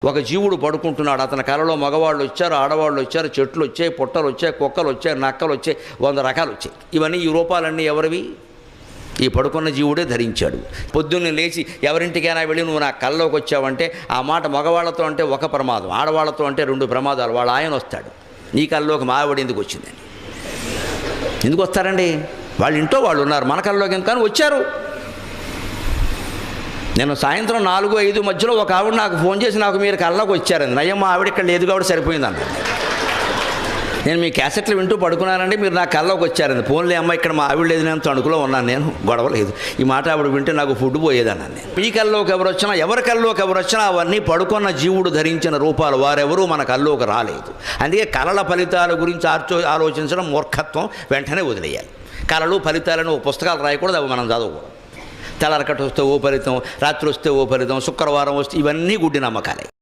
ఒక జీవుడు పడుకుంటున్నాడు, అతని కలలో మగవాళ్ళు వచ్చారు, ఆడవాళ్ళు వచ్చారు, చెట్లు వచ్చాయి, పుట్టలు వచ్చాయి, కుక్కలు వచ్చాయి, నక్కలు వచ్చాయి, 100 రకాలు వచ్చాయి. ఇవన్నీ ఈ రూపాలన్నీ ఎవరివి? ఈ పడుకున్న జీవుడే ధరించాడు. పొద్దున్నే లేచి ఎవరింటికైనా వెళ్ళి నువ్వు నా కల్లోకి వచ్చావంటే ఆ మాట మగవాళ్ళతో అంటే ఒక ప్రమాదం, ఆడవాళ్ళతో అంటే 2 ప్రమాదాలు. వాళ్ళ ఆయన వస్తాడు, నీ కల్లోకి మా ఆవిడ ఎందుకు వచ్చిందని. ఎందుకు వస్తారండి? వాళ్ళ ఇంట్లో వాళ్ళు ఉన్నారు, మన కల్లోకి కానీ వచ్చారు. నేను సాయంత్రం 4-5 మధ్యలో ఒక ఆవిడ నాకు ఫోన్ చేసి నాకు మీరు కల్లోకి వచ్చారండి. నయ్యం మా ఆవిడ ఇక్కడ లేదు కాబట్టి సరిపోయిందన్న. నేను మీ క్యాసెట్లు వింటూ పడుకున్నానండి, మీరు నా కల్లోకి వచ్చారండి. ఫోన్లే అమ్మ ఇక్కడ మా ఆవిడ లేదు, నేను తణుకులో ఉన్నాను, నేను గొడవ లేదు. ఈ మాట ఆవిడ వింటే నాకు ఫుడ్ పోయేదన్నాను నేను. మీ కల్లోకి ఎవరు వచ్చినా, ఎవరి కల్లోకి ఎవరు వచ్చినా అవన్నీ పడుకున్న జీవుడు ధరించిన రూపాలు. వారెవరూ మన కల్లోకి రాలేదు. అందుకే కళల ఫలితాల గురించి ఆలోచించడం మూర్ఖత్వం, వెంటనే వదిలేయాలి. కళలు ఫలితాలను పుస్తకాలు రాయకూడదు, అవి మనం చదవకూడదు. తెల్లరకట్టు వస్తే ఓ ఫలితం, రాత్రి వస్తే ఓ ఫలితం, శుక్రవారం వస్తే, ఇవన్నీ గుడ్డి నమ్మకాలే.